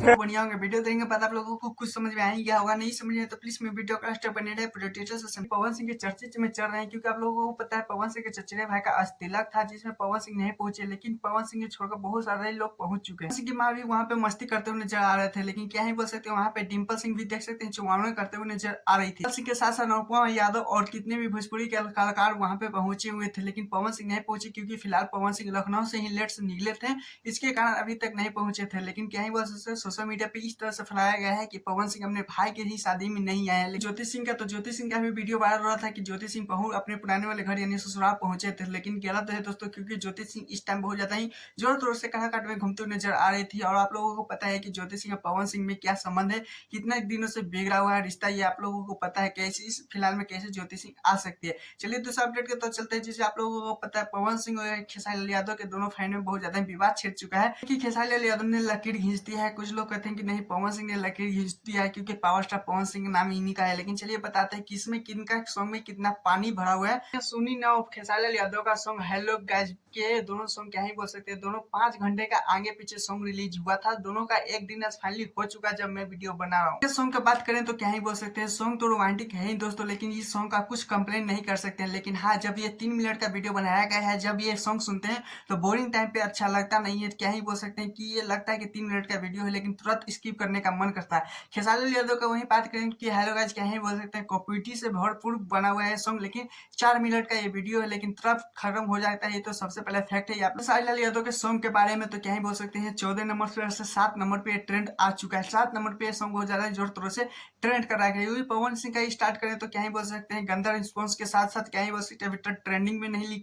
बढ़िया होंगे, वीडियो देंगे पता आप लोगों को कुछ समझ में आ ही गया होगा। नहीं समझ में तो प्लीज मेरे वीडियो का स्टेप बने रहे पूरे डिटेल से समझ। पवन सिंह के चर्चे में चल रहे हैं क्योंकि आप लोगों को पता है पवन सिंह के चचेरे भाई का आज तिलक था जिसमें पवन सिंह नहीं पहुंचे, लेकिन पवन सिंह के छोड़कर बहुत सारे लोग पहुंच चुके हैं। पवन सिंह की माँ भी वहाँ पे मस्ती करते हुए नजर आ रहे थे, लेकिन क्या ही बोल सकते हैं, वहाँ पे डिम्पल सिंह भी देख सकते हैं चुमावने करते हुए नजर आ रही थी। सिंह के साथ साथ अनुपमा यादव और कितने भी भोजपुरी के कलाकार वहाँ पे पहुंचे हुए थे, लेकिन पवन सिंह नहीं पहुंचे क्योंकि फिलहाल पवन सिंह लखनऊ से ही लेट से निकले थे, इसके कारण अभी तक नहीं पहुंचे थे। लेकिन क्या ही बोल सकते हैं, सोशल मीडिया पे इस तरह से फैलाया गया है कि पवन सिंह अपने भाई के ही शादी में नहीं आए हैं। ज्योति सिंह का ज्योति सिंह का भी वीडियो वायरल हो रहा था कि ज्योति सिंह अपने पुराने वाले घर यानी ससुराल पहुंचे थे, लेकिन गलत है दोस्तों, क्योंकि ज्योति सिंह इस टाइम बहुत ज्यादा ही जोर तोर से कहाकाट में घूमते हुए नजर आ रही थी। और आप लोगों को पता है कि ज्योति सिंह और पवन सिंह में क्या संबंध है, कितना दिनों से बिगड़ा हुआ है रिश्ता, ये आप लोगों को पता है। कैसे इस फिलहाल में कैसे ज्योति सिंह आ सकती है। चलिए दूसरा अपडेट के तो चलते हैं। जिसे आप लोगों को पता है पवन सिंह और खेसारी लाल यादव के दोनों फैन में बहुत ज्यादा विवाद छिड़ चुका है कि खेसारी लाल यादव ने लकीर खींच दी है। कुछ लोग कहते हैं कि नहीं पवन सिंह ने लकीर खींच दिया है क्योंकि पावर स्टार पवन सिंह का नाम इन्हीं का है। लेकिन चलिए बताते हैं किसमें किनका सॉन्ग में कितना पानी भरा हुआ है। सुनी ना खेसारी लाल यादव का सॉन्ग हेलो गाइस के दोनों सॉन्ग क्या ही बोल सकते हैं, दोनों 5 घंटे का आगे पीछे सॉन्ग रिलीज हुआ था। दोनों का एक दिन आज फाइनली हो चुका जब मैं वीडियो बना रहा हूँ। इस सॉन्ग की बात करें तो क्या ही बोल सकते हैं, सॉन्ग तो रोमांटिक है ही दोस्तों, लेकिन इस सॉन्ग का कुछ कंप्लेन नहीं कर सकते हैं। लेकिन हाँ, जब ये 3 मिनट का वीडियो बनाया गया है, जब ये सॉन्ग सुनते हैं तो बोरिंग टाइम पे अच्छा लगता नहीं है। क्या ही बोल सकते हैं कि ये लगता है कि 3 मिनट का वीडियो है, लेकिन तुरंत स्किप करने का मन करता है। खेसारी लाल यादव का वही बात करें कि हेलो गाइस क्या ही बोल सकते हैं, कॉपीटी से भरपूर बना हुआ है सॉन्ग, लेकिन 4 मिनट का ये वीडियो है, लेकिन तुरंत खत्म हो जाता है। ये तो सबसे पहले फैक्ट है। खेसारी लाल यादव के सॉन्ग के बारे में तो क्या ही बोल सकते हैं, 14 नंबर से 7 नंबर पे ट्रेंड आ चुका है। 7 नंबर पे सॉन्ग बहुत ज्यादा जोर तोर से ट्रेंड कर रहा है। क्योंकि पवन सिंह का स्टार्ट करें तो क्या ही बोल सकते हैं, गंदा रिस्पॉन्स के साथ साथ क्या ही बोल सकते हैं अभी तक ट्रेंडिंग में नहीं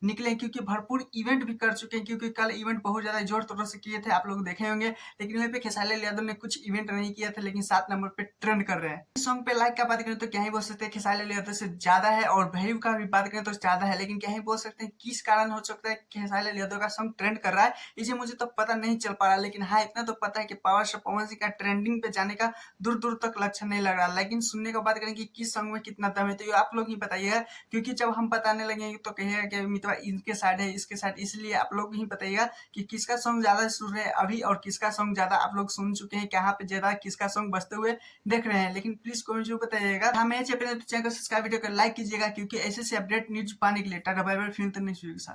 निकले क्योंकि भरपूर इवेंट भी कर चुके हैं। क्योंकि कल इवेंट बहुत ज्यादा जोर तोर से किए थे, आप लोग देखे होंगे। लेकिन वहीं पे खेसारी लाल यादव ने कुछ इवेंट नहीं किया था, लेकिन 7 नंबर पे ट्रेंड कर रहे हैं। इस सॉन्ग पे लाइक का बात करें तो क्या ही बोल सकते हैं, खेसारी लाल यादव से ज्यादा है, और व्यू का भी बात करें तो ज्यादा है। लेकिन क्या ही बोल सकते हैं किस कारण हो सकता है खेसारी लाल यादव का सॉन्ग ट्रेंड कर रहा है, इसे मुझे तो पता नहीं चल पा रहा। लेकिन हाँ, इतना तो पता है कि पावर स्टार पवन सिंह का ट्रेंडिंग पे जाने का दूर दूर तक लक्ष्य नहीं लग रहा। लेकिन सुनने का बात करें कि किस सॉन्ग में कितना दम है, तो ये आप लोग ही बताइएगा। क्योंकि जब हम बताने लगेंगे तो कहिएगा कि मितवा इनके साइड है, इसके साइड, इसलिए आप लोग ही बताइएगा कि किसका सॉन्ग ज्यादा सुन रहे हैं अभी, और किसका सॉन्ग ज्यादा आप लोग सुन चुके हैं, कहाँ पे ज्यादा किसका सॉन्ग बजते हुए देख रहे हैं। लेकिन प्लीज कमेंट जरूर बताइएगा। हमें चैनल को सब्सक्राइब, वीडियो को लाइक कीजिएगा, क्योंकि ऐसे से अपडेट न्यूज पाने के लिए टाटा बाय बाय, फिर नेक्स्ट वीडियो के साथ।